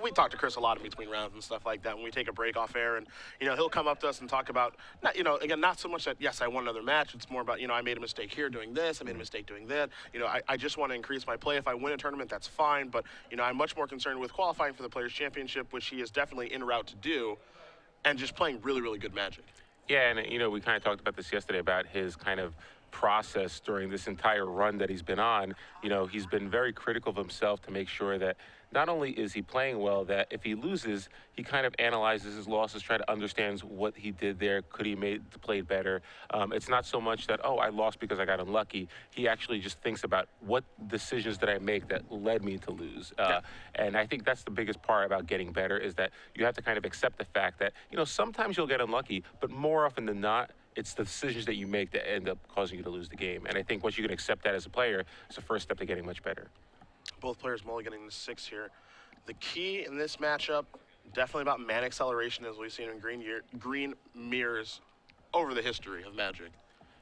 we talk to Chris a lot in between rounds and stuff like that when we take a break off air, and he'll come up to us and talk about again, not so much that yes I won another match. It's more about I made a mistake here doing this, I made a mistake doing that. I just want to increase my play. If I win a tournament, that's fine, but I'm much more concerned with qualifying for the Players Championship, which he is definitely en route to do, and just playing really, really good Magic. Yeah, and we kind of talked about this yesterday about his kind of process during this entire run that he's been on. He's been very critical of himself to make sure that not only is he playing well, that if he loses, he kind of analyzes his losses, try to understand what he did there. Could he made played better? It's not so much that, oh, I lost because I got unlucky. He actually just thinks about what decisions did I make that led me to lose. And I think that's the biggest part about getting better, is that you have to kind of accept the fact that, sometimes you'll get unlucky, but more often than not, it's the decisions that you make that end up causing you to lose the game. And I think once you can accept that as a player, it's the first step to getting much better. Both players mulliganing the 6 here. The key in this matchup, definitely about mana acceleration, as we've seen in green mirrors over the history of Magic.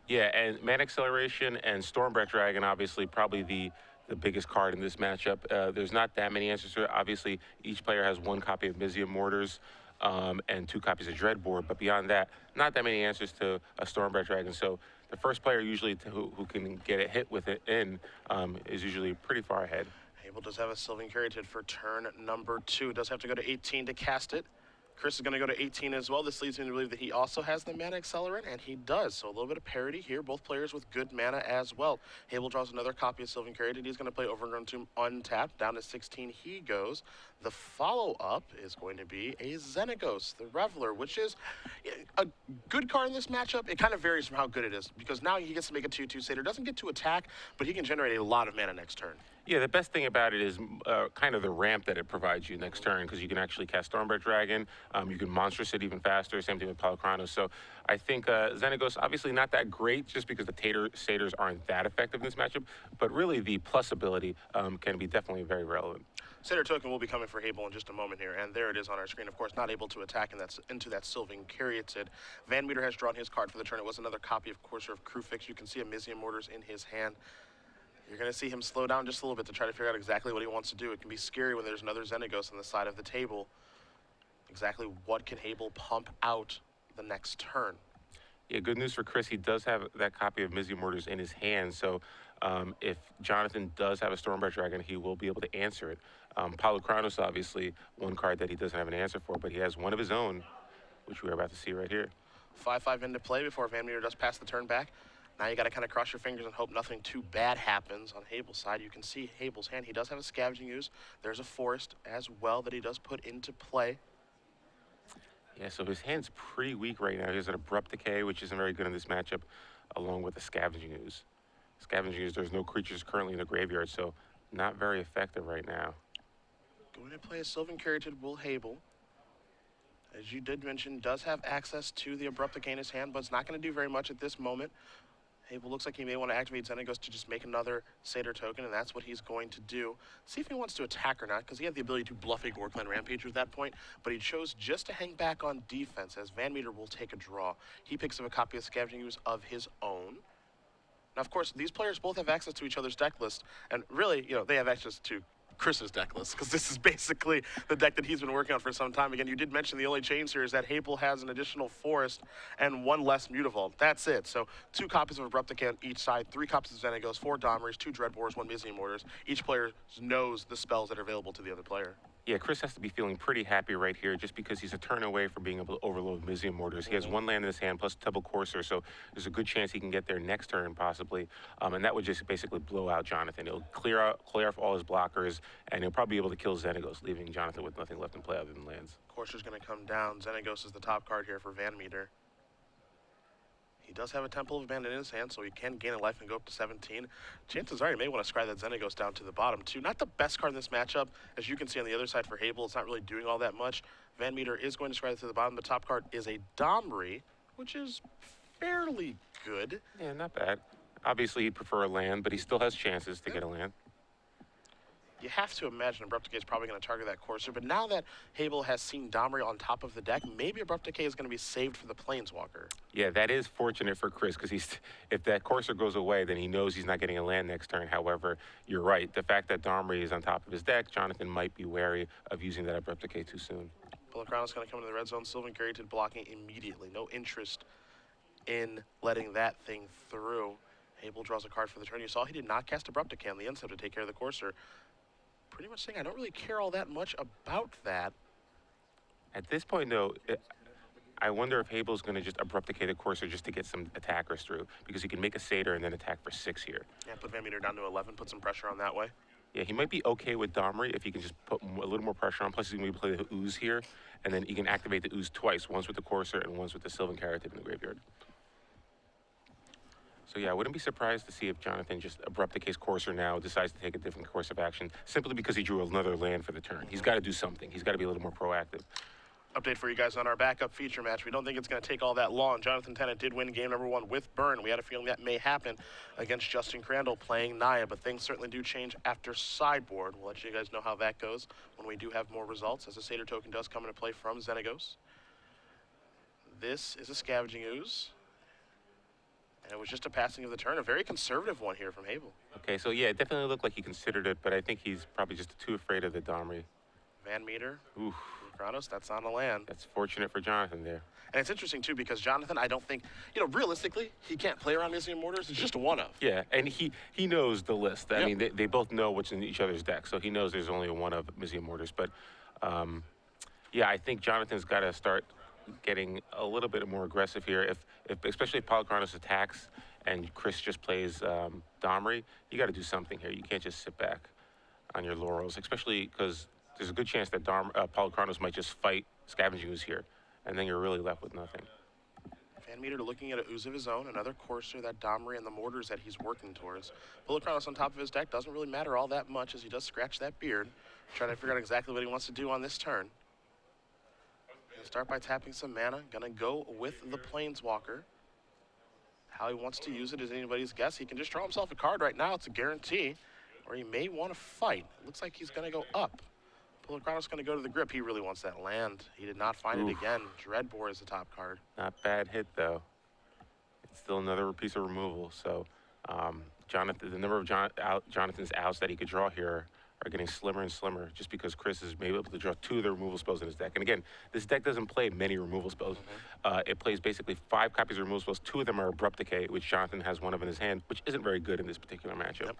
Yeah, and mana acceleration and Stormbreath Dragon, obviously, probably the biggest card in this matchup. There's not that many answers to it. Obviously, each player has 1 copy of Mizzium Mortars and 2 copies of Dreadboard, but beyond that, not that many answers to a Stormbreath Dragon. So the first player usually who can get a hit with it in is usually pretty far ahead. Habel does have a Sylvan Caryatid for turn number 2. Does have to go to 18 to cast it. Chris is going to go to 18 as well. This leads me to believe that he also has the mana accelerant, and he does. So a little bit of parity here. Both players with good mana as well. Habel draws another copy of Sylvan Caryatid. He's going to play Overgrown Tomb untapped. Down to 16 he goes. The follow-up is going to be a Xenagos, the Reveler, which is a good card in this matchup. It kind of varies from how good it is, because now he gets to make a 2/2 Satyr. Doesn't get to attack, but he can generate a lot of mana next turn. Yeah, the best thing about it is kind of the ramp that it provides you next turn, because you can actually cast Stormbreath Dragon. You can Monstrous it even faster. Same thing with Palakranos. So I think Xenagos, obviously not that great, just because the Satyrs aren't that effective in this matchup, but really the plus ability can be definitely very relevant. Satyr token will be coming for Habel in just a moment here, and there it is on our screen. Of course, not able to attack, and that's into that Sylvan Caryatid. VanMeter has drawn his card for the turn. It was another copy of Courser of Crewfix. You can see a Mizzium Mortars in his hand. You're going to see him slow down just a little bit to try to figure out exactly what he wants to do. It can be scary when there's another Xenagos on the side of the table. Exactly what can Habel pump out the next turn? Yeah, good news for Chris. He does have that copy of Mizzium Mortars in his hand, so if Jonathon does have a Stormbreath Dragon, he will be able to answer it. Palakranos, obviously, 1 card that he doesn't have an answer for, but he has 1 of his own, which we're about to see right here. 5/5 into play before VanMeter does pass the turn back. Now you got to kind of cross your fingers and hope nothing too bad happens on Habel's side. You can see Habel's hand. He does have a Scavenging Ooze. There's a Forest as well that he does put into play. Yeah, so his hand's pretty weak right now. He has an Abrupt Decay, which isn't very good in this matchup, along with the Scavenging Ooze. Scavenging Ooze, there's no creatures currently in the graveyard, so not very effective right now. Going to play a Sylvan Caryatid will Habel. As you did mention, does have access to the Abrupt Decay in his hand, but it's not going to do very much at this moment. Habel looks like he may want to activate Xenagos to just make another Satyr token, and that's what he's going to do. See if he wants to attack or not, because he had the ability to bluff a Gorkland Rampager at that point, but he chose just to hang back on defense, as VanMeter will take a draw. He picks up a copy of Scavenging Ooze of his own. Now, of course, these players both have access to each other's deck list, and really, they have access to Chris's deck list, because this is basically the deck that he's been working on for some time. Again, you did mention the only change here is that Habel has an additional Forest and 1 less Mutavault. That's it. So 2 copies of Abrupt Decay on each side, 3 copies of Xenagos, 4 Domries, 2 Dreadbores, 1 Mizzium Mortars. Each player knows the spells that are available to the other player. Yeah, Chris has to be feeling pretty happy right here, just because he's a turn away from being able to overload Mizzium Mortars. He has 1 land in his hand plus Tubble Courser, so there's a good chance he can get there next turn possibly, and that would just basically blow out Jonathon. It'll clear off all his blockers, and he'll probably be able to kill Xenagos, leaving Jonathon with nothing left in play other than lands. Courser's going to come down. Xenagos is the top card here for VanMeter. He does have a Temple of Abandon in his hand, so he can gain a life and go up to 17. Chances are he may want to scry that Xenagos down to the bottom, too. Not the best card in this matchup. As you can see on the other side for Habel, it's not really doing all that much. VanMeter is going to scry that to the bottom. The top card is a Domri, which is fairly good. Yeah, not bad. Obviously, he'd prefer a land, but he still has chances to get a land. you have to imagine Abrupt Decay is probably going to target that Courser, but now that Habel has seen Domri on top of the deck, maybe Abrupt Decay is going to be saved for the Planeswalker. Yeah, that is fortunate for Chris, because if that Courser goes away, then he knows he's not getting a land next turn. However, you're right. The fact that Domri is on top of his deck, Jonathon might be wary of using that Abrupt Decay too soon. Pellecrano's going to come into the red zone. Sylvan Carried blocking immediately. No interest in letting that thing through. Habel draws a card for the turn. You saw he did not cast Abrupt Decay on the end step to take care of the Courser. Pretty much saying I don't really care all that much about that. At this point, though, I wonder if Habel's going to just Abrupt Decay the Courser just to get some attackers through, because he can make a Satyr and then attack for 6 here. Yeah, put VanMeter down to 11, put some pressure on that way. Yeah, he might be okay with Domri if he can just put a little more pressure on. Plus, he's going to play the Ooze here, and then he can activate the Ooze twice, once with the Courser and once with the Sylvan Carrot in the graveyard. So yeah, I wouldn't be surprised to see if Jonathon just Abrupt Decays Courser now, decides to take a different course of action, simply because he drew another land for the turn. He's got to do something. He's got to be a little more proactive. Update for you guys on our backup feature match. We don't think it's going to take all that long. Jonathon Tennant did win game number 1 with Burn. We had a feeling that may happen against Justin Crandall playing Naya, but things certainly do change after sideboard. We'll let you guys know how that goes when we do have more results, as a Satyr token does come into play from Xenagos. This is a Scavenging Ooze. And it was just a passing of the turn, a very conservative one here from Habel. Okay, so yeah, it definitely looked like he considered it, but I think he's probably just too afraid of the Domri. VanMeter. Oof. Kronos, that's on the land. That's fortunate for Jonathon there. And it's interesting, too, because Jonathon, I don't think, you know, realistically, he can't play around Mizzium Mortars. It's just a one-of. Yeah, and he knows the list. I mean, they both know what's in each other's deck, so he knows there's only a one of Mizzium Mortars. But, yeah, I think Jonathon's got to start getting a little bit more aggressive here. If especially if Pellecranos attacks and Chris just plays Domri, you got to do something here. You can't just sit back on your laurels, especially because there's a good chance that Pellecranos might just fight Scavenging Ooze here, and then you're really left with nothing. VanMeter looking at a Ooze of his own, another Courser, that Domri, and the Mortars that he's working towards. Pellecranos on top of his deck doesn't really matter all that much, as he does scratch that beard, trying to figure out exactly what he wants to do on this turn. Gonna start by tapping some mana, gonna go with the Planeswalker. How he wants to use it is anybody's guess. He can just draw himself a card right now, it's a guarantee, or he may want to fight. It looks like he's gonna go up. Pellecrano's going to go to the grip. He really wants that land. He did not find it again. Dreadbore is the top card. Not bad hit, though. It's still another piece of removal. So Jonathon, the number of Jonathon's outs that he could draw here are getting slimmer and slimmer, just because Chris is maybe able to draw 2 of the removal spells in his deck. And again, this deck doesn't play many removal spells. It plays basically 5 copies of removal spells. 2 of them are Abrupt Decay, which Jonathon has 1 of in his hand, which isn't very good in this particular matchup. Yep.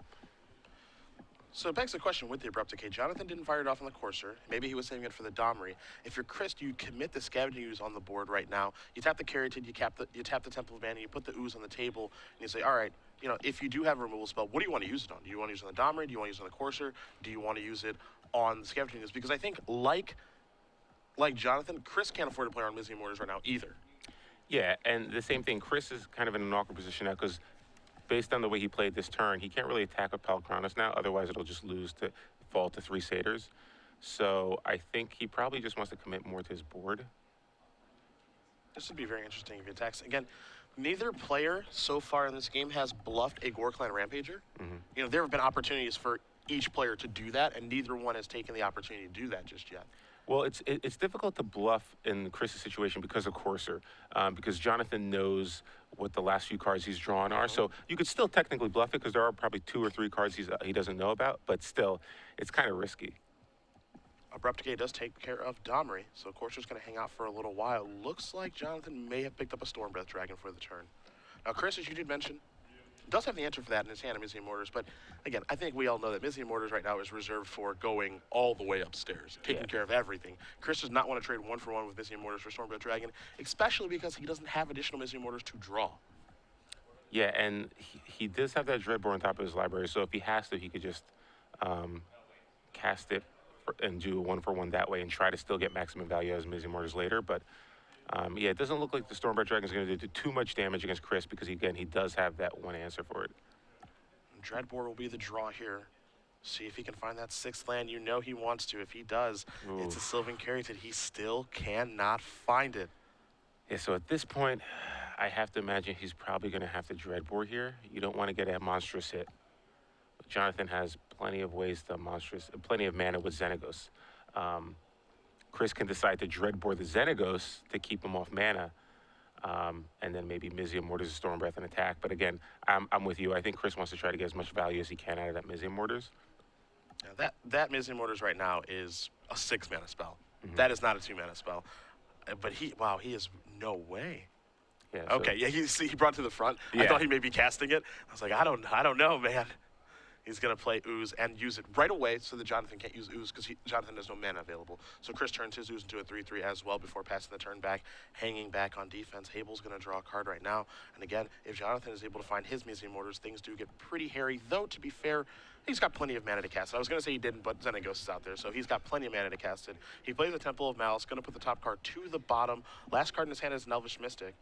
So it begs the question with the Abrupt Decay. Jonathon didn't fire it off on the Courser. Maybe he was saving it for the Domri. If you're Chris, you commit the Scavenging Ooze on the board right now. You tap the Carotid, you tap the Temple of Mana, you put the Ooze on the table, and you say, all right, you know, if you do have a removal spell, what do you want to use it on? Do you want to use it on the Domri? Do you want to use it on the Courser? Do you want to use it on the Scavenging Ooze? Because I think, like Jonathon, Chris can't afford to play on Mizzium Mortars right now either. Yeah, and the same thing, Chris is kind of in an awkward position now, because based on the way he played this turn, he can't really attack with Pellecranos now, otherwise it'll just lose to fall to 3 Satyrs. So I think he probably just wants to commit more to his board. This would be very interesting if he attacks. Again, neither player so far in this game has bluffed a Gore-Clan Rampager. You know, there have been opportunities for each player to do that, and neither one has taken the opportunity to do that just yet. Well, it's difficult to bluff in Chris's situation because of Courser, because Jonathon knows what the last few cards he's drawn are. So you could still technically bluff it because there are probably 2 or 3 cards he doesn't know about, but still, it's kind of risky. Abrupt Decay does take care of Domri, so Courser's going to hang out for a little while. Looks like Jonathon may have picked up a Stormbreath Dragon for the turn. Now, Chris, as you did mention, does have the answer for that in his hand of Mizzium Mortars, but again, I think we all know that Mizzium Mortars right now is reserved for going all the way upstairs, taking care of everything. Chris does not want to trade 1-for-1 with Mizzium Mortars for Stormbreath Dragon, especially because he doesn't have additional Mizzium Mortars to draw. Yeah, and he does have that Dreadbore on top of his library, so if he has to, he could just cast it and do a 1-for-1 that way and try to still get maximum value as Mizzium Mortars later, but yeah, it doesn't look like the Stormbreath Dragon is going to do too much damage against Chris because, again, he does have that one answer for it. Dreadbore will be the draw here. See if he can find that 6th land. You know he wants to. If he does, it's a Sylvan Carrot. He still cannot find it. Yeah, so at this point, I have to imagine he's probably going to have to Dreadbore here. You don't want to get a monstrous hit. Jonathon has plenty of ways to plenty of mana with Xenagos. Chris can decide to dreadboard the Xenagos to keep him off mana, and then maybe Mizzium Mortars, Storm Breath, and attack. But again, I'm with you. I think Chris wants to try to get as much value as he can out of that Mizzium Mortars. Now that Mizzium Mortars right now is a 6-mana spell. That is not a 2-mana spell. But he is no way. Yeah, okay, yeah, he brought it to the front. Yeah. I thought he may be casting it. I was like, I don't know, man. He's going to play Ooze and use it right away so that Jonathon can't use Ooze because Jonathon has no mana available. So Chris turns his Ooze into a 3/3 as well before passing the turn back, hanging back on defense. Habel's going to draw a card right now. And again, if Jonathon is able to find his Mizzium Mortars, things do get pretty hairy. Though, to be fair, he's got plenty of mana to cast it. I was going to say he didn't, but Xenagos is out there, so he's got plenty of mana to cast it. He plays a Temple of Malice, going to put the top card to the bottom. Last card in his hand is an Elvish Mystic.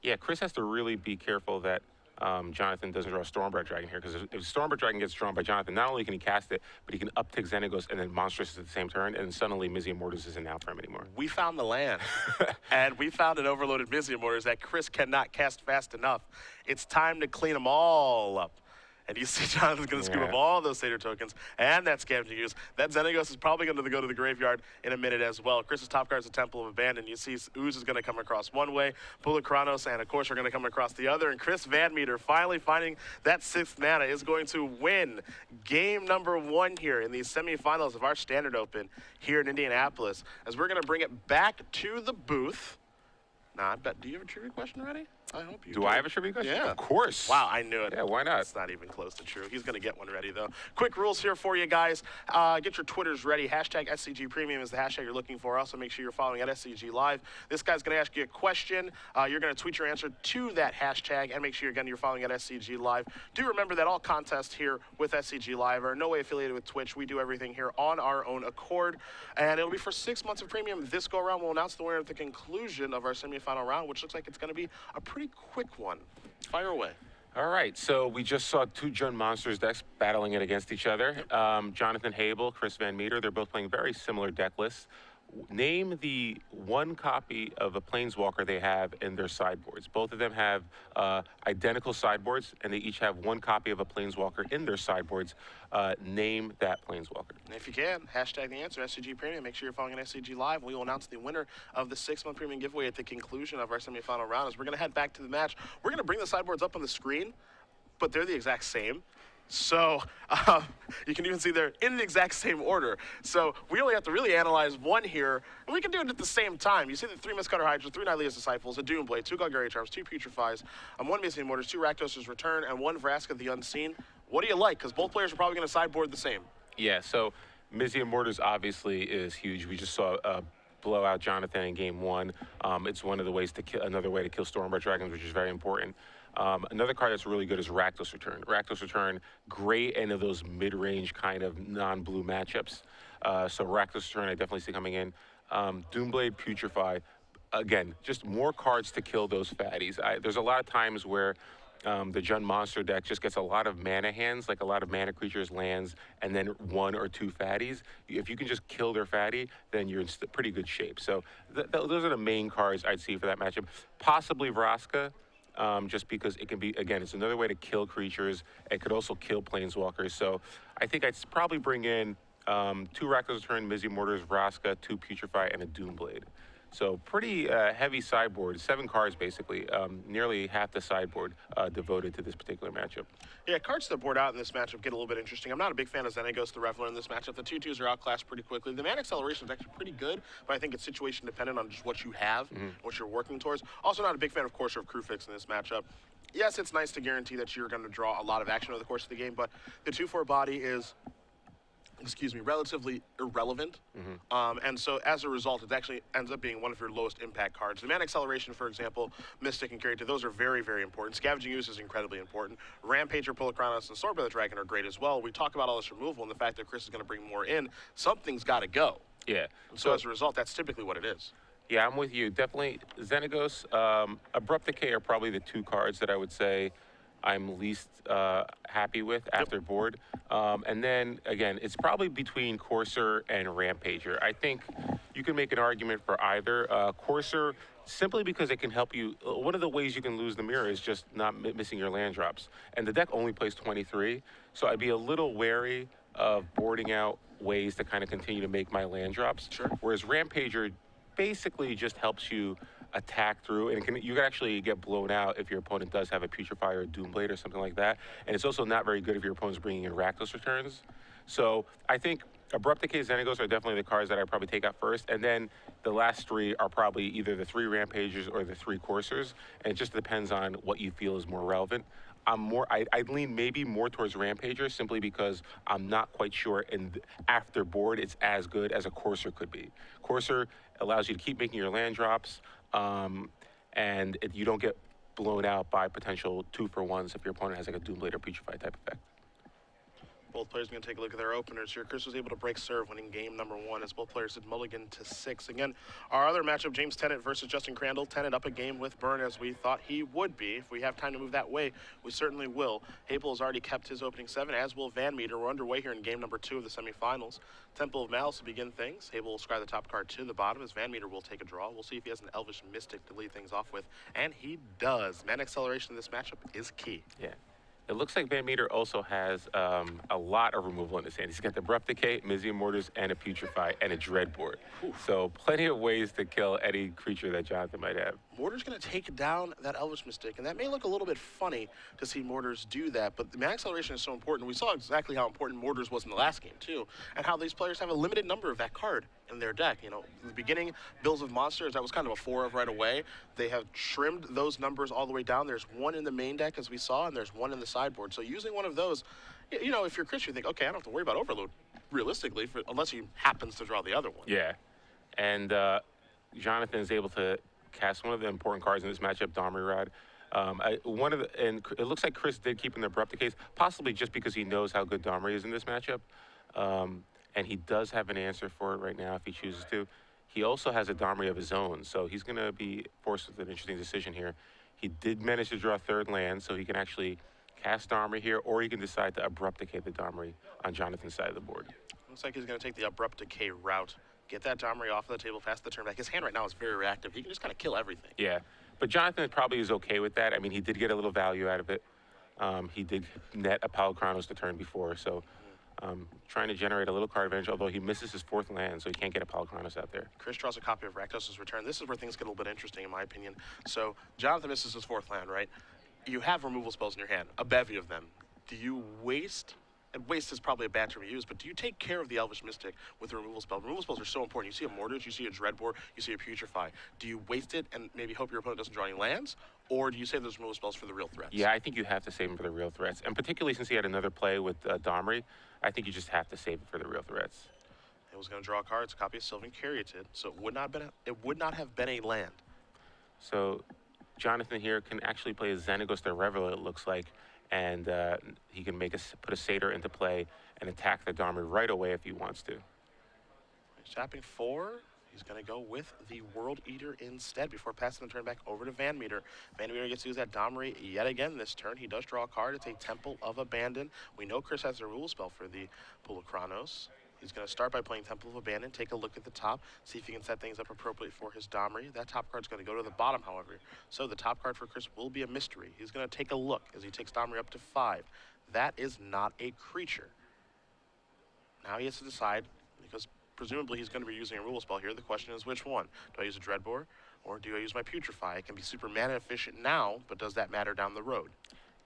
Yeah, Chris has to really be careful that Jonathon doesn't draw a Stormbreath Dragon here, because if Stormbreath Dragon gets drawn by Jonathon, not only can he cast it, but he can uptick Xenagos and then Monstrous at the same turn, and suddenly Mizzium Mortars isn't out for him anymore. We found the land, and we found an overloaded Mizzium Mortars that Chris cannot cast fast enough. It's time to clean them all up. And you see Jonathon's going to scoop up all those Satyr tokens and that Scavenging Ooze. That Xenagos is probably going to go to the graveyard in a minute as well. Chris's top card is a Temple of Abandon. You see Ooze is going to come across one way. Bullet Chronos and, of course, are going to come across the other. And Chris VanMeter, finally finding that 6th mana, is going to win game number 1 here in these semifinals of our Standard Open here in Indianapolis. As we're going to bring it back to the booth. Now, I bet, do you have a trivia question ready? I hope you do. Do I have a trivia question? Yeah. Of course. Wow, I knew it. Yeah, why not? It's not even close to true. He's going to get one ready, though. Quick rules here for you guys. Get your Twitters ready. Hashtag SCG Premium is the hashtag you're looking for. Also, make sure you're following at SCG Live. This guy's going to ask you a question. You're going to tweet your answer to that hashtag, and make sure, again, you're following at SCG Live. Do remember that all contests here with SCG Live are in no way affiliated with Twitch. We do everything here on our own accord, and it'll be for 6 months of premium. This go-around, we'll announce the winner at the conclusion of our semifinal round, which looks like it's going to be a pretty quick one. Fire away. All right, so we just saw 2 Jund Monsters decks battling it against each other. Jonathon Habel, Chris VanMeter, they're both playing very similar deck lists. Name the 1 copy of a Planeswalker they have in their sideboards. Both of them have identical sideboards, and they each have 1 copy of a Planeswalker in their sideboards. Name that Planeswalker. And if you can, hashtag the answer, SCG Premium. Make sure you're following SCG Live. We will announce the winner of the 6-month premium giveaway at the conclusion of our semifinal round. As we're going to head back to the match, we're going to bring the sideboards up on the screen, but they're the exact same. So you can even see they're in the exact same order. So we only have to really analyze one here, and we can do it at the same time. You see the 3 Mistcutter Hydra, 3 Nylea's Disciples, a Doomblade, 2 Golgari Charms, 2 Putrefies, 1 Mizzium Mortars, 2 Rakdos' Return, and 1 Vraska the Unseen. What do you like? Because both players are probably going to sideboard the same. Yeah, so Mizzium Mortars obviously is huge. We just saw blow out Jonathon in game 1. It's one of the ways to kill, another way to kill Stormbreath Dragons, which is very important. Another card that's really good is Rakdos Return. Rakdos Return, great end of those mid-range kind of non-blue matchups. So Rakdos Return, I definitely see coming in. Doomblade, Putrefy, again, just more cards to kill those fatties. There's a lot of times where the Jund Monster deck just gets a lot of mana hands, like a lot of mana creatures, lands, and then 1 or 2 fatties. If you can just kill their fatty, then you're in pretty good shape. So those are the main cards I'd see for that matchup. Possibly Vraska. Just because it can be, again, it's another way to kill creatures. It could also kill planeswalkers. So I think I'd probably bring in 2 Rakdos Return, Mizzium Mortars, Vraska, 2 Putrefy, and a Doomblade. So pretty heavy sideboard, 7 cards basically, nearly half the sideboard devoted to this particular matchup. Yeah, cards that board out in this matchup get a little bit interesting. I'm not a big fan of Xenagos the Reveler in this matchup. The 2/2s are outclassed pretty quickly. The mana acceleration is actually pretty good, but I think it's situation dependent on just what you have, what you're working towards. Also not a big fan of Courser of Crewfix in this matchup. Yes, it's nice to guarantee that you're going to draw a lot of action over the course of the game, but the 2/4 body is, relatively irrelevant. And so as a result, it actually ends up being one of your lowest impact cards. The mana acceleration, for example, Mystic and Character, those are very, very important. Scavenging Ooze is incredibly important. Rampager, Pulachronos, and Swordbearer the Dragon are great as well. We talk about all this removal and the fact that Chris is going to bring more in. Something's got to go. Yeah. And so as a result, that's typically what it is. Yeah, I'm with you. Definitely Xenagos, Abrupt Decay are probably the 2 cards that I would say I'm least happy with after board. And then again, it's probably between Courser and Rampager. I think you can make an argument for either. Courser, simply because it can help you. One of the ways you can lose the mirror is just not missing your land drops. And the deck only plays 23, so I'd be a little wary of boarding out ways to kind of continue to make my land drops. Sure. Whereas Rampager basically just helps you attack through, and you can actually get blown out if your opponent does have a Putrefy or a Doomblade or something like that. And it's also not very good if your opponent's bringing in Rakdos returns. So I think Abrupt Decay, Xenagos are definitely the cards that I probably take out first, and then the last three are probably either the 3 Rampagers or the 3 Coursers, and it just depends on what you feel is more relevant. I'd lean maybe more towards Rampager simply because I'm not quite sure after board it's as good as a Courser could be. Courser allows you to keep making your land drops, and you don't get blown out by potential 2-for-1s if your opponent has like a Doomblade or Putrefy type effect. Both players are going to take a look at their openers here. Chris was able to break serve, winning game number 1 as both players did mulligan to 6. Again, our other matchup, James Tennant versus Justin Crandall. Tennant up a game with Burn as we thought he would be. If we have time to move that way, we certainly will. Habel has already kept his opening 7, as will VanMeter. We're underway here in game number 2 of the semifinals. Temple of Malice will begin things. Habel will scry the top card to the bottom as VanMeter will take a draw. We'll see if he has an Elvish Mystic to lead things off with, and he does. Man acceleration in this matchup is key. Yeah. It looks like VanMeter also has a lot of removal in his hand. He's got the Abrupt Decay, Mizium Mortars, and a Putrefy, and a Dreadboard. So plenty of ways to kill any creature that Jonathon might have. Mortar's going to take down that Elvish Mystic, and that may look a little bit funny to see Mortars do that, but the man acceleration is so important. We saw exactly how important Mortars was in the last game, too, and how these players have a limited number of that card in their deck. You know, in the beginning, Bills of Monsters, that was kind of a 4 of right away. They have trimmed those numbers all the way down. There's 1 in the main deck, as we saw, and there's 1 in the sideboard. So using one of those, you know, if you're Chris, you think, okay, I don't have to worry about overload, realistically, unless he happens to draw the other one. Yeah, and Jonathon is able to cast one of the important cards in this matchup, Domri Rod. And it looks like Chris did keep in the Abrupt Decays, possibly just because he knows how good Domri is in this matchup. And he does have an answer for it right now if he chooses to. He also has a Domri of his own, so he's going to be forced with an interesting decision here. He did manage to draw 3rd land, so he can actually cast Domri here, or he can decide to Abrupt Decay the Domri on Jonathan's side of the board. Looks like he's going to take the Abrupt Decay route. Get that Domri off of the table, pass the turn back. His hand right now is very reactive. He can just kind of kill everything. Yeah, but Jonathon probably is okay with that. I mean, he did get a little value out of it. He did net a Pal-Chronos the turn before, so trying to generate a little card advantage, although he misses his 4th land, so he can't get a Pal-Chronos out there. Chris draws a copy of Rakdos' Return. This is where things get a little bit interesting, in my opinion. So Jonathon misses his 4th land, right? You have removal spells in your hand, a bevy of them. Do you waste? And waste is probably a bad term to use, but do you take care of the Elvish Mystic with a removal spell? Removal spells are so important. You see a Mortars, you see a Dreadboard, you see a Putrefy. Do you waste it and maybe hope your opponent doesn't draw any lands? Or do you save those removal spells for the real threats? Yeah, I think you have to save them for the real threats. And particularly since he had another play with Domri, I think you just have to save it for the real threats. It was going to draw a card. It's a copy of Sylvan Caryatid, so it would not have been a land. So Jonathon here can actually play a Xenagos the Reveler, it looks like, and he can put a Satyr into play and attack the Domri right away if he wants to. He's tapping 4. He's going to go with the World Eater instead before passing the turn back over to VanMeter. VanMeter gets to use that Domri yet again this turn. He does draw a card. It's a Temple of Abandon. We know Chris has a rule spell for the Pool of Chronos. He's going to start by playing Temple of Abandon, take a look at the top, see if he can set things up appropriately for his Domri. That top card's going to go to the bottom, however. So the top card for Chris will be a mystery. He's going to take a look as he takes Domri up to 5. That is not a creature. Now he has to decide, because presumably he's going to be using a rule spell here. The question is which one? Do I use a Dreadboard or do I use my Putrefy? It can be super mana efficient now, but does that matter down the road?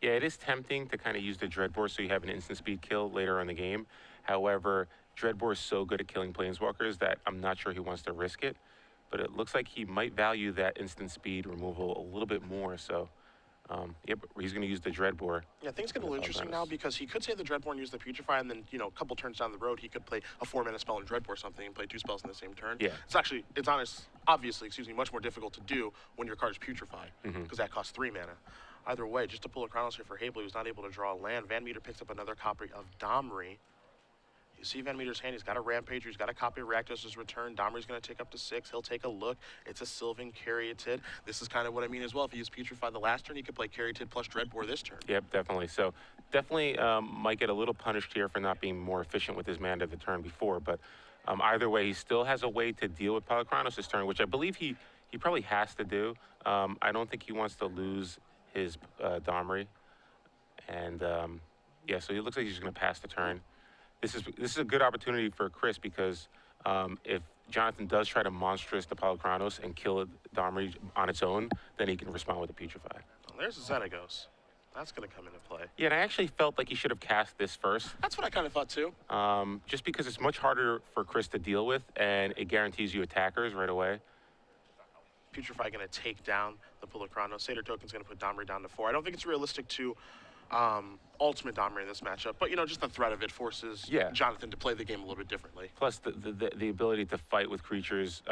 Yeah, it is tempting to kind of use the Dreadboard so you have an instant speed kill later in the game. However, Dreadboard is so good at killing Planeswalkers that I'm not sure he wants to risk it. But it looks like he might value that instant speed removal a little bit more, so yeah, but he's going to use the Dreadboard. Yeah, things get a little interesting now because he could say the Dreadboard and use the Putrefy, and then, you know, a couple turns down the road, he could play a 4-mana spell and Dreadboard something and play 2 spells in the same turn. Yeah. Obviously, much more difficult to do when your card is Putrefy, because that costs 3 mana. Either way, just to pull a Chronos here for Habel, he was not able to draw a land. VanMeter picks up another copy of Domri. You see VanMeter's hand, he's got a Rampager, he's got a copy of Rakdos' return. Domri's going to take up to 6. He'll take a look. It's a Sylvan Caryatid. This is kind of what I mean as well. If he used Putrefy the last turn, he could play Caryatid plus Dreadbore this turn. Yep, definitely. So definitely might get a little punished here for not being more efficient with his mana the turn before. But either way, he still has a way to deal with Polychronos this turn, which I believe he probably has to do. I don't think he wants to lose his Domri. And yeah, so it looks like he's just going to pass the turn. This is a good opportunity for Chris because if Jonathon does try to monstrous the Polychronos and kill Domri on its own, then he can respond with a Putrefy. Well, there's a Xenagos. That's going to come into play. Yeah, and I actually felt like he should have cast this first. That's what I kind of thought too. Just because it's much harder for Chris to deal with, and it guarantees you attackers right away. Putrefy going to take down the Polychronos. Satyr Token's going to put Domri down to 4. I don't think it's realistic to ultimate Domri in this matchup, but just the threat of it forces Jonathon to play the game a little bit differently. Plus the ability to fight with creatures,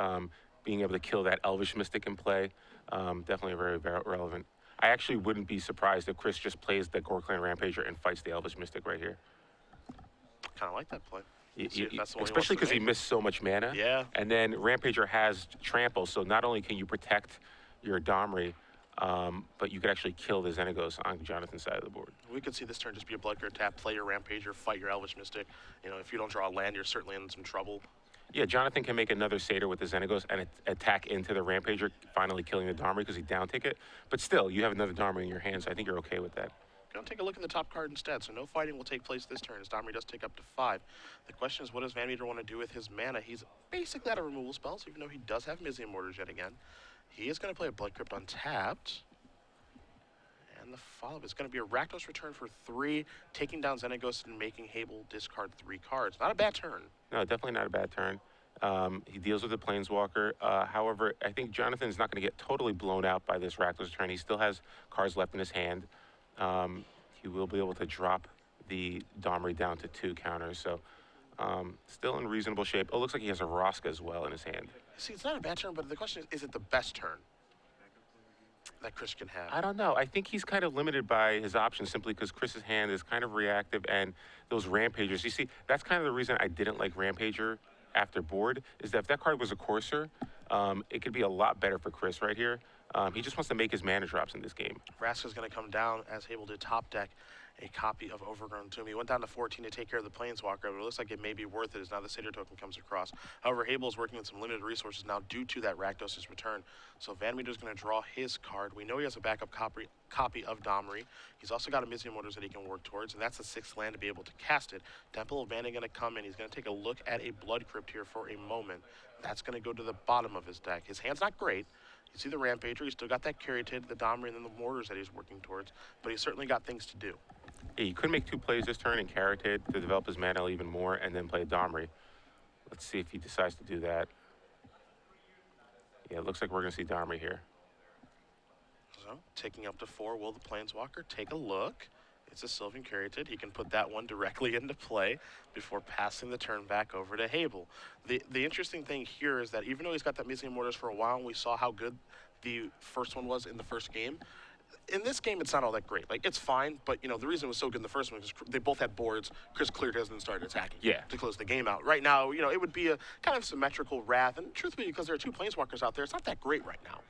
being able to kill that Elvish Mystic in play, definitely very, very relevant. I actually wouldn't be surprised if Chris just plays the Gorklan Rampager and fights the Elvish Mystic right here. Kind of like that play. Especially because he missed so much mana. Yeah. And then Rampager has Trample, so not only can you protect your Domri, but you could actually kill the Xenagos on Jonathon's side of the board. We could see this turn just be a blood card tap, play your Rampager, fight your Elvish Mystic. If you don't draw a land, you're certainly in some trouble. Yeah, Jonathon can make another Satyr with the Xenagos and attack into the Rampager, finally killing the Domri because he down-tick it. But still, you have another Domri in your hand, so I think you're okay with that. Going to take a look at the top card instead, so no fighting will take place this turn as Domri does take up to 5. The question is, what does VanMeter want to do with his mana? He's basically out of removal spells, even though he does have Mizium Mortars yet again. He is going to play a Blood Crypt untapped. And the follow-up is going to be a Rakdos return for 3, taking down Xenagos and making Habel discard 3 cards. Not a bad turn. No, definitely not a bad turn. He deals with the Planeswalker. However, I think Jonathan's not going to get totally blown out by this Rakdos turn. He still has cards left in his hand. He will be able to drop the Domri down to 2 counters. So still in reasonable shape. Oh, looks like he has a Vraska as well in his hand. See, it's not a bad turn, but the question is it the best turn that Chris can have? I don't know. I think he's kind of limited by his options simply because Chris's hand is kind of reactive, and those Rampagers. You see, that's kind of the reason I didn't like Rampager after board, is that if that card was a Courser, it could be a lot better for Chris right here. He just wants to make his mana drops in this game. Vraska's going to come down as Habel did top deck a copy of Overgrown Tomb. He went down to 14 to take care of the Planeswalker, but it looks like it may be worth it as now the Satyr token comes across. However, Habel is working with some limited resources now due to that Rakdos' return. So VanMeter is going to draw his card. We know he has a backup copy of Domri. He's also got a Mizium Mortars that he can work towards, and that's the 6th land to be able to cast it. Temple of Vanna going to come in. He's going to take a look at a Blood Crypt here for a moment. That's going to go to the bottom of his deck. His hand's not great. You see the Rampager, he's still got that Caryatid, the Domri, and then the Mortars that he's working towards, but he's certainly got things to do. Yeah, he could make 2 plays this turn in Caryatid to develop his mana even more and then play a Domri. Let's see if he decides to do that. Yeah, it looks like we're going to see Domri here. So, taking up to 4, will the Planeswalker take a look? It's a Sylvan Caryatid. He can put that one directly into play before passing the turn back over to Habel. The interesting thing here is that even though he's got that Mizium Mortars for a while, and we saw how good the first one was in the first game, in this game, it's not all that great. Like, it's fine, but, the reason it was so good in the first one is they both had boards. Chris cleared his and started attacking to close the game out. Right now, it would be a kind of symmetrical Wrath, and truthfully, because there are 2 Planeswalkers out there, it's not that great right now.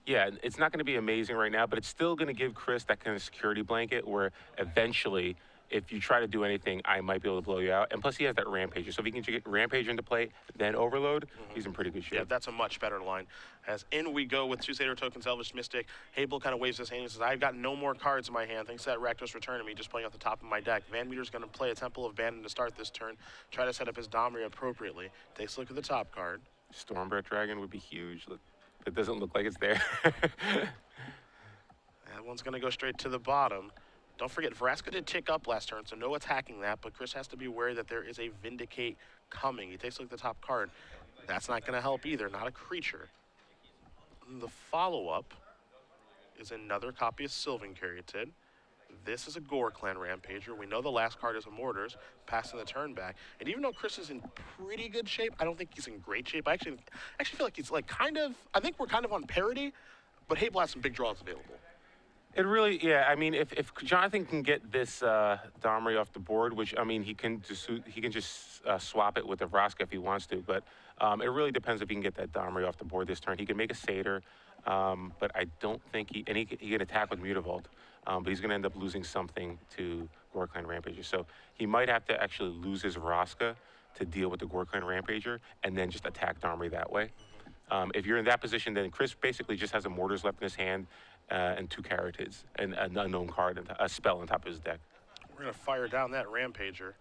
Yeah, it's not going to be amazing right now, but it's still going to give Chris that kind of security blanket where eventually, if you try to do anything, I might be able to blow you out. And plus, he has that Rampager. So if he can get Rampager into play, then Overload, he's in pretty good shape. Yeah, that's a much better line. As in we go with 2 Satyr tokens, Elvish Mystic. Habel kind of waves his hand and says, I've got no more cards in my hand. Thanks to that Rakdos return to me, just playing off the top of my deck. VanMeter's going to play a Temple of Bandon to start this turn, try to set up his Domri appropriately. Takes a look at the top card. Stormbreath Dragon would be huge. Look. It doesn't look like it's there. That one's going to go straight to the bottom. Don't forget, Vraska did tick up last turn, so no attacking that, but Chris has to be wary that there is a Vindicate coming. He takes a look at the top card. That's not going to help either, not a creature. And the follow-up is another copy of Sylvan Caryatid. This is a Gorklan Rampager. We know the last card is a Mortars, passing the turn back. And even though Chris is in pretty good shape, I don't think he's in great shape. I actually feel like he's I think we're kind of on parity, but Habel has some big draws available. It really, yeah. I mean, if Jonathon can get this Domri off the board, which I mean, he can just swap it with the Vraska if he wants to. But it really depends if he can get that Domri off the board this turn. He can make a Satyr, but I don't think he can attack with Mutavault. But he's going to end up losing something to Gorkline Rampager. So he might have to actually lose his Vraska to deal with the Gorkline Rampager and then just attack Domri that way. If you're in that position, then Chris basically just has a Mortars left in his hand and 2 Carotids and an unknown card, and a spell on top of his deck. We're going to fire down that Rampager.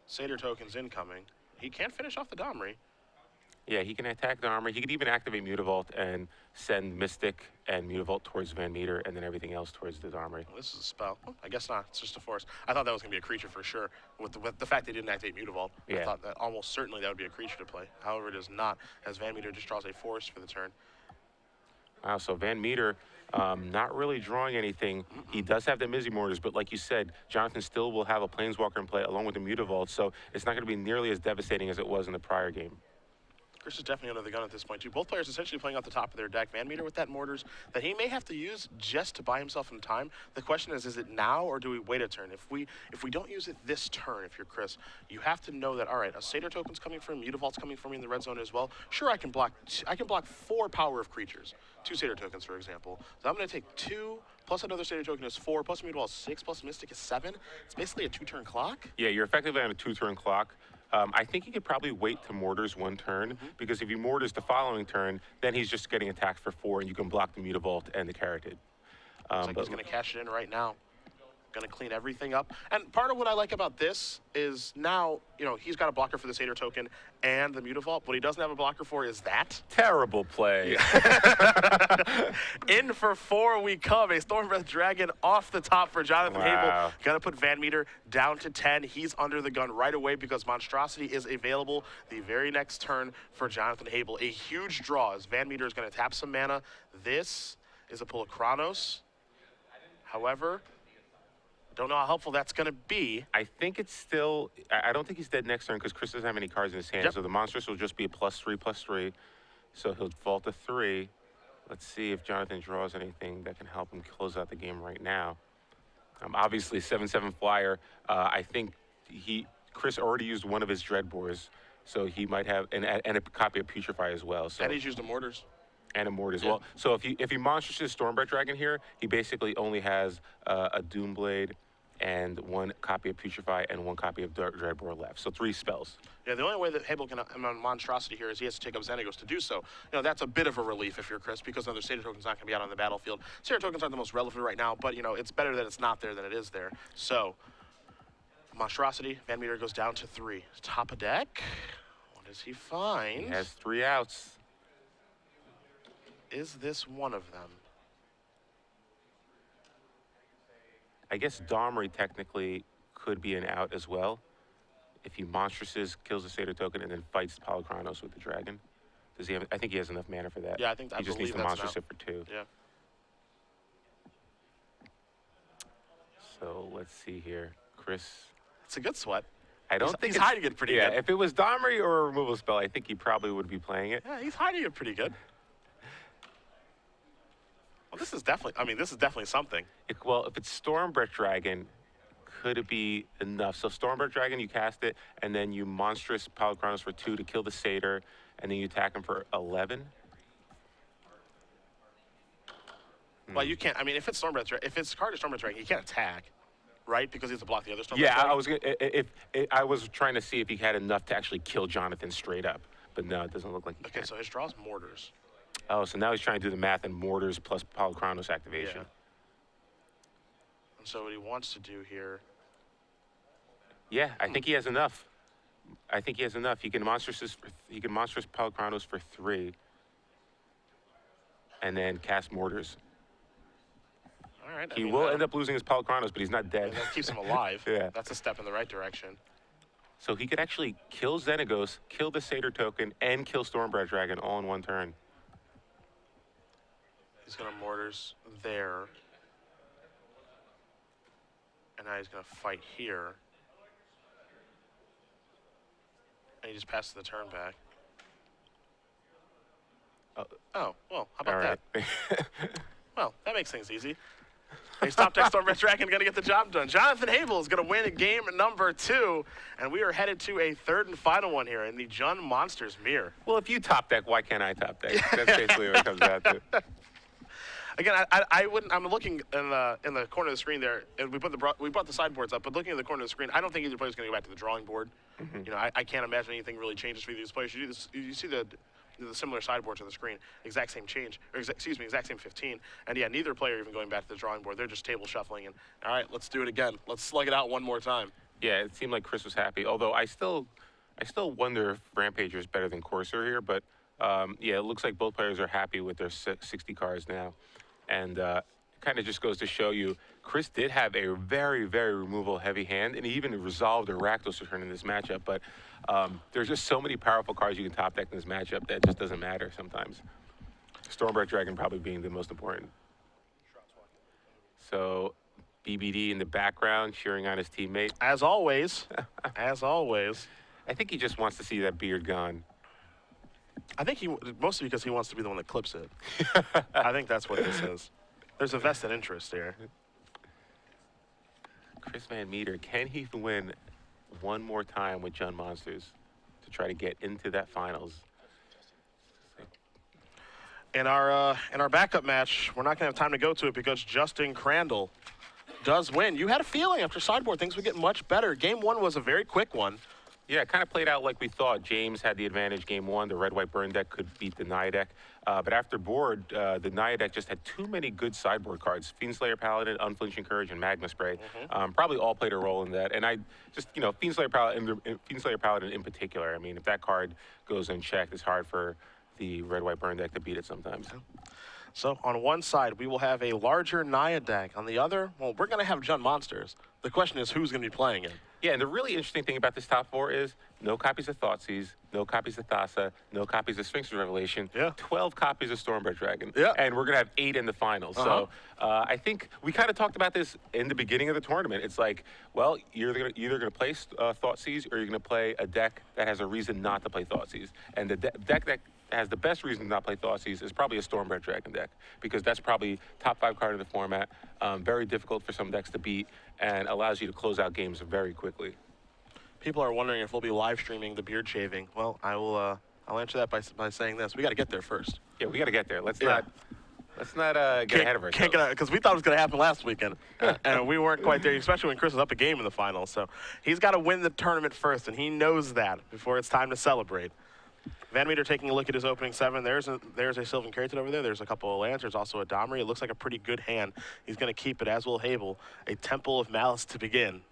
Satyr tokens incoming. He can't finish off the Domri. Yeah, he can attack Domri. He could even activate Mutavault and send Mystic and Mutavault towards VanMeter and then everything else towards the Domri. Well, this is a spell. Oh, I guess not. It's just a force. I thought that was going to be a creature for sure. With the fact they didn't activate Mutavault, yeah. I thought that almost certainly that would be a creature to play. However, it is not, as VanMeter just draws a force for the turn. Wow, so VanMeter not really drawing anything. He does have the Mizzy Mortars, but like you said, Jonathon still will have a Planeswalker in play along with the Mutavault, so it's not going to be nearly as devastating as it was in the prior game. Chris is definitely under the gun at this point, too. Both players essentially playing off the top of their deck. VanMeter with that Mortars that he may have to use just to buy himself in time. The question is it now or do we wait a turn? If we don't use it this turn, if you're Chris, you have to know that, all right, a Satyr token's coming from, Mutavault's coming for me in the red zone as well. Sure, I can block 4 power of creatures. 2 Satyr tokens, for example. So I'm going to take 2, plus another Satyr token is 4, plus Mutavault is 6, plus Mystic is 7. It's basically a 2-turn clock. Yeah, you're effectively on a 2-turn clock. I think he could probably wait to Mortars 1 turn, because if he Mortars the following turn, then he's just getting attacked for 4, and you can block the Mutavault and the Carotid. Looks like he's going to cash it in right now. Going to clean everything up. And part of what I like about this is now, you know, he's got a blocker for the Satyr token and the Mutavault. What he doesn't have a blocker for is that. Terrible play. In for 4 we come. A Stormbreath Dragon off the top for Jonathon Habel. Going to put VanMeter down to 10. He's under the gun right away because Monstrosity is available the very next turn for Jonathon Habel. A huge draw as VanMeter is going to tap some mana. This is a pull of Chronos. However, don't know how helpful that's going to be. I think it's still, I don't think he's dead next turn because Chris doesn't have any cards in his hand. Yep. So the Monstrous will just be a +3/+3. So he'll fall to 3. Let's see if Jonathon draws anything that can help him close out the game right now. Obviously, 7/7 flyer. I think Chris already used one of his Dreadbores. So he might have, and a copy of Putrefy as well. So. And he's used the Mortars. And a Mortars. Yeah. Well, so if he monsters Stormbreath Dragon here, he basically only has a Doomblade and 1 copy of Putrefy and 1 copy of Dreadbore left. So 3 spells. Yeah, the only way that Habel can Monstrosity here is he has to take up Xenagos to do so. You know, that's a bit of a relief if you're Chris, because another Satyr token's not going to be out on the battlefield. Satyr tokens aren't the most relevant right now, but, you know, it's better that it's not there than it is there. So, Monstrosity, VanMeter goes down to 3. Top of deck. What does he find? He has 3 outs. Is this one of them? I guess Domri technically could be an out as well. If he monstresses, kills the Satyr token, and then fights Polychronos with the dragon. Does he have? I think he has enough mana for that. Yeah, I think he just needs to monstress it for 2. Yeah. So let's see here, Chris. It's a good sweat. I don't think he's hiding it pretty good. Yeah, if it was Domri or a removal spell, I think he probably would be playing it. Yeah, he's hiding it pretty good. Well, this is definitely something. Well, if it's Stormbreath Dragon, could it be enough? So Stormbreath Dragon, you cast it, and then you monstrous Polychronos for 2 to kill the Satyr, and then you attack him for 11. Well, you can't. I mean, if it's card is Stormbreath Dragon, you can't attack, right? Because he has to block the other Stormbreath Dragon. Yeah, I was trying to see if he had enough to actually kill Jonathon straight up, but no, it doesn't look like he can. Okay, so his draw's Mortars. Oh, so now he's trying to do the math in Mortars plus Polychronos activation. Yeah. And so what he wants to do here. Yeah, I think he has enough. I think he has enough. He can monstrous Polychronos for 3, and then cast Mortars. All right. He will end up losing his Polychronos, but he's not dead. That keeps him alive. Yeah. That's a step in the right direction. So he could actually kill Xenagos, kill the Satyr token, and kill Stormbreath Dragon all in 1 turn. He's going to Mortars there. And now he's going to fight here. And he just passes the turn back. Oh, well, how about that? Well, that makes things easy. Ace top deck Stormbreath Dragon going to get the job done. Jonathon Habel is going to win game number 2, and we are headed to a third and final one here in the Jun Monsters mirror. Well, if you top deck, why can't I top deck? That's basically what it comes down to. Again, I wouldn't. I'm looking in the corner of the screen there, and we brought the sideboards up. But looking at the corner of the screen, I don't think either player's going to go back to the drawing board. You know, I can't imagine anything really changes for these players. You see the similar sideboards on the screen, exact same change, or exact same 15. And yeah, neither player even going back to the drawing board. They're just table shuffling and, all right, let's do it again. Let's slug it out one more time. Yeah, it seemed like Chris was happy. Although I still wonder if Rampager is better than Corsair here. But yeah, it looks like both players are happy with their 60 cards now. And it kind of just goes to show you, Chris did have a very, very removal-heavy hand, and he even resolved a Rakdos return in this matchup. But there's just so many powerful cards you can top deck in this matchup that just doesn't matter sometimes. Stormbreath Dragon probably being the most important. So BBD in the background, cheering on his teammate. As always, as always. I think he just wants to see that beard gone. I think mostly because he wants to be the one that clips it. I think that's what this is. There's a vested interest here. Chris VanMeter, can he win one more time with Jun Monsters to try to get into that finals? In our backup match, we're not going to have time to go to it because Justin Crandall does win. You had a feeling after sideboard things would get much better. Game 1 was a very quick one. Yeah, it kind of played out like we thought. James had the advantage game 1. The red-white burn deck could beat the Naya deck. But after board, the Naya deck just had too many good sideboard cards. Fiendslayer Paladin, Unflinching Courage, and Magma Spray. Probably all played a role in that. And I just, you know, Fiendslayer Paladin in particular. I mean, if that card goes unchecked, it's hard for the red-white burn deck to beat it sometimes. So on one side, we will have a larger Naya deck. On the other, well, we're going to have Jun Monsters. The question is who's going to be playing it. Yeah, and the really interesting thing about this top 4 is no copies of Thoughtseize, no copies of Thassa, no copies of Sphinx's Revelation, 12 copies of Stormbreath Dragon, and we're going to have 8 in the finals. So I think we kind of talked about this in the beginning of the tournament. It's like, well, you're either going to play Thoughtseize or you're going to play a deck that has a reason not to play Thoughtseize. And the deck that has the best reason to not play Thoughtseize is probably a Stormbreath Dragon deck, because that's probably top 5 card in the format, very difficult for some decks to beat, and allows you to close out games very quickly. People are wondering if we'll be live streaming the beard shaving. Well, I'll answer that by saying this: we got to get there first. Yeah, we got to get there. Let's not get ahead of ourselves. Can't get because we thought it was going to happen last weekend, and we weren't quite there. Especially when Chris was up a game in the finals, so he's got to win the tournament first, and he knows that before it's time to celebrate. VanMeter taking a look at his opening 7. There's a Sylvan Caryatid over there. There's a couple of lands. There's also a Domri. It looks like a pretty good hand. He's going to keep it, as will Habel. A Temple of Malice to begin.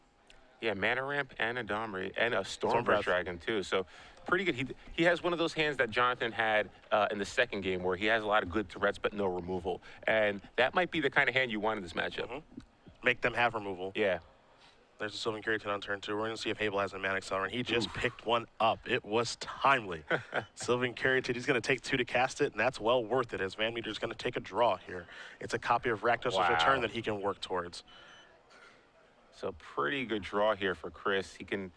Yeah, Mana Ramp and a Domri and a Stormbreath Dragon too. So pretty good. He has one of those hands that Jonathon had in the second game where he has a lot of good threats but no removal. And that might be the kind of hand you want in this matchup. Make them have removal. Yeah. There's a Sylvan Caryatid on turn 2. We're going to see if Habel has a Mana Accelerant. He just picked one up. It was timely. Sylvan Caryatid, he's going to take 2 to cast it, and that's well worth it, as VanMeter's going to take a draw here. It's a copy of Rakdos' Return that he can work towards. So pretty good draw here for Chris. It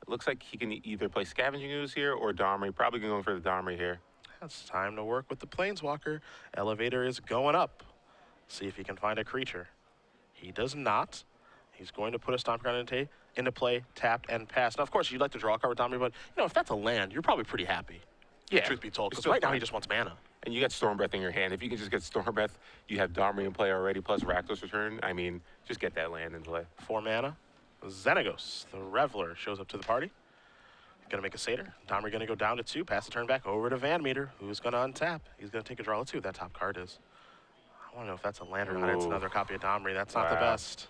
looks like he can either play Scavenging Ooze here or Domri. Probably going for the Domri here. It's time to work with the Planeswalker. Elevator is going up. See if he can find a creature. He does not. He's going to put a Stompground into play, tapped, and passed. Now, of course, you'd like to draw a card with Domri, but, you know, if that's a land, you're probably pretty happy. Yeah. Truth be told, because right now he just wants mana. And you got Stormbreath in your hand. If you can just get Stormbreath, you have Domri in play already, plus Rakdos Return. I mean, just get that land in play. 4 mana. Xenagos, the Reveler, shows up to the party. Gonna make a Satyr. Domri gonna go down to 2, pass the turn back over to VanMeter, who's gonna untap. He's gonna take a draw. Let's see what that top card is. I wanna know if that's a land or not. It's another copy of Domri. That's not the best.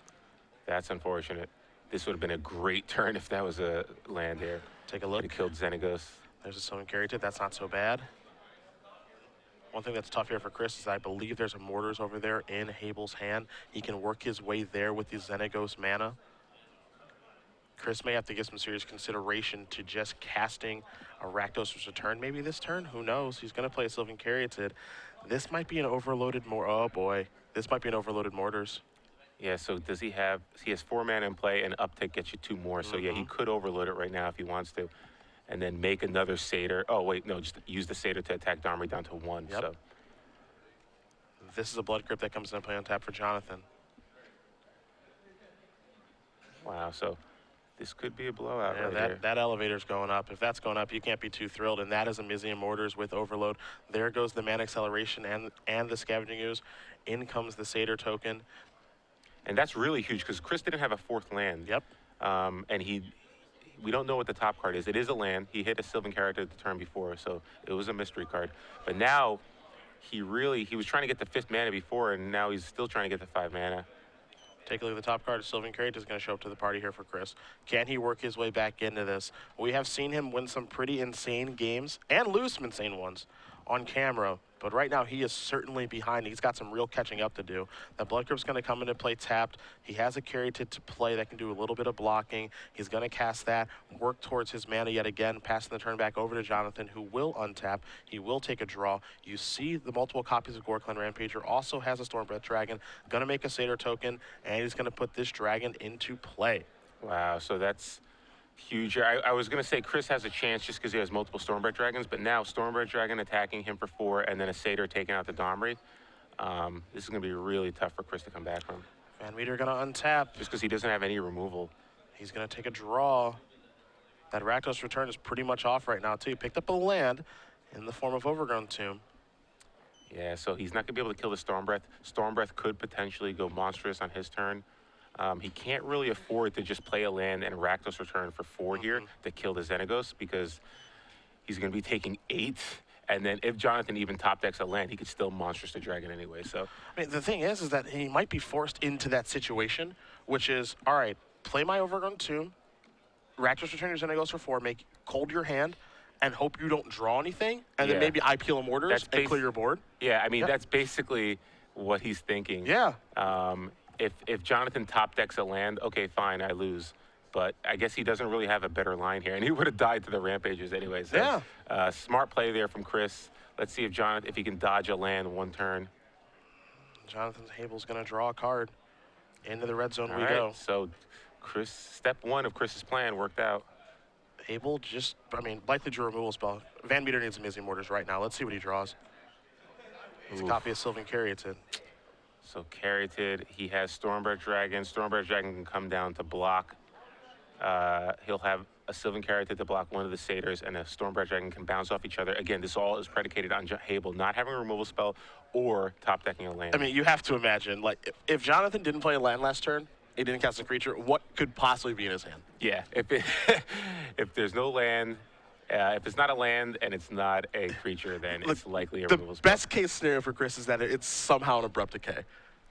That's unfortunate. This would have been a great turn if that was a land there. Take a look. It killed Xenagos. There's a Sylvan Caryatid. That's not so bad. One thing that's tough here for Chris is I believe there's a Mortars over there in Habel's hand. He can work his way there with the Xenagos mana. Chris may have to give some serious consideration to just casting a Rakdos' Return maybe this turn. Who knows? He's going to play a Sylvan Caryatid. This might be an overloaded oh boy. This might be an overloaded Mortars. Yeah, so does he have, he has 4 mana in play and uptick gets you 2 more. So yeah, he could overload it right now if he wants to. And then make another Satyr. Oh wait, no, just use the Satyr to attack Domri down to 1. Yep. So This is a blood grip that comes into play on tap for Jonathon. Wow, so this could be a blowout Yeah, right here. that elevator's going up. If that's going up, you can't be too thrilled. And that is a Mizium Mortars with Overload. There goes the Man Acceleration and the Scavenging Ooze. In comes the Satyr token. And that's really huge because Chris didn't have a fourth land. Yep. And we don't know what the top card is. It is a land. He hit a Sylvan character the turn before, so it was a mystery card. But now he was trying to get the 5th mana before, and now he's still trying to get the 5 mana. Take a look at the top card. Sylvan Crate is going to show up to the party here for Chris. Can he work his way back into this? We have seen him win some pretty insane games and lose some insane ones on camera. But right now, he is certainly behind. He's got some real catching up to do. That Blood Grip's going to come into play tapped. He has a Caryatid to play that can do a little bit of blocking. He's going to cast that, work towards his mana yet again, passing the turn back over to Jonathon, who will untap. He will take a draw. You see the multiple copies of Goreclan Rampager. Also has a Stormbreath Dragon. Going to make a Satyr token, and he's going to put this dragon into play. Wow, so that's huge. I was going to say Chris has a chance just because he has multiple Stormbreath Dragons, but now Stormbreath Dragon attacking him for 4 and then a Satyr taking out the Domri. This is going to be really tough for Chris to come back from. VanMeter going to untap. Just because he doesn't have any removal. He's going to take a draw. That Rakdos Return is pretty much off right now, too. He picked up a land in the form of Overgrown Tomb. Yeah, so he's not going to be able to kill the Stormbreath. Stormbreath could potentially go monstrous on his turn. He can't really afford to just play a land and Rakdos Return for 4 here to kill the Xenagos because he's going to be taking 8. And then if Jonathon even top decks a land, he could still monstrous the dragon anyway. So I mean, the thing is that he might be forced into that situation, which is, all right, play my Overgrown Tomb, Rakdos Return your Xenagos for 4, make cold your hand, and hope you don't draw anything, and then maybe I peel a Mortars and clear your board. Yeah, I mean, that's basically what he's thinking. Yeah. If Jonathon top decks a land, okay, fine, I lose. But I guess he doesn't really have a better line here, and he would have died to the Rampagers anyway. So, yeah. Smart play there from Chris. Let's see if he can dodge a land 1 turn. Jonathon Habel's going to draw a card. Into the red zone All we right, go. So Chris, step 1 of Chris's plan worked out. Habel just, I mean, likely drew a removal spell. VanMeter needs some Mizium Mortars right now. Let's see what he draws. It's a copy of Sylvan Caryatid. So Caryatid, he has Stormbreath Dragon. Stormbreath Dragon can come down to block. He'll have a Sylvan Caryatid to block one of the Satyrs, and a Stormbreath Dragon can bounce off each other. Again, this all is predicated on Habel not having a removal spell or top decking a land. I mean, you have to imagine, like, if Jonathon didn't play a land last turn, he didn't cast a creature, what could possibly be in his hand? Yeah, if there's no land, if it's not a land and it's not a creature, then it's likely a removal spell. The best case scenario for Chris is that it's somehow an Abrupt Decay.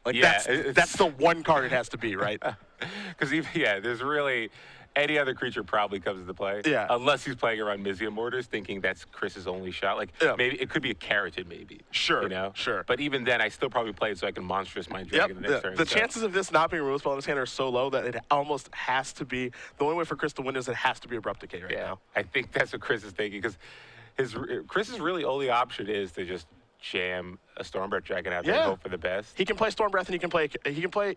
Like, yeah, that's the one card it has to be, right? Because, there's really any other creature probably comes into play. Yeah. Unless he's playing around Mizium Mortars, thinking that's Chris's only shot. Like, maybe it could be a Caryatid, maybe. Sure, you know? sure. But even then, I still probably play it so I can monstrous my dragon the next turn. The chances of this not being a removal spell in his hand are so low that it almost has to be, the only way for Chris to win is it has to be Abrupt Decay right now. I think that's what Chris is thinking, because Chris's really only option is to just jam a Stormbreath Dragon out there and hope for the best. He can play Stormbreath and he can't even play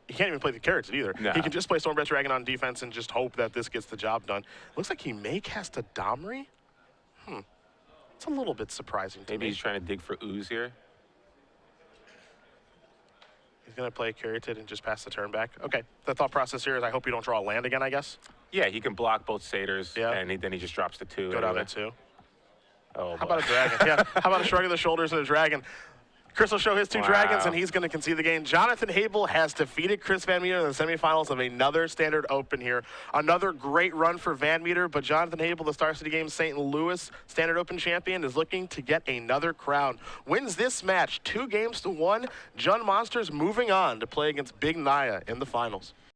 the Caryatid either. No. He can just play Stormbreath Dragon on defense and just hope that this gets the job done. Looks like he may cast a Domri. It's a little bit surprising to me. Maybe he's trying to dig for ooze here. He's going to play Caryatid and just pass the turn back. Okay, the thought process here is I hope you don't draw a land again, I guess. Yeah, he can block both Satyrs, and then he just drops to 2. Go down to 2. Oh, how about a dragon? How about a shrug of the shoulders and a dragon? Chris will show his 2 dragons, and he's going to concede the game. Jonathon Habel has defeated Chris VanMeter in the semifinals of another Standard Open here. Another great run for VanMeter, but Jonathon Habel, the Star City Games St. Louis Standard Open champion, is looking to get another crown. Wins this match 2-1. Jun Monsters moving on to play against Big Naya in the finals.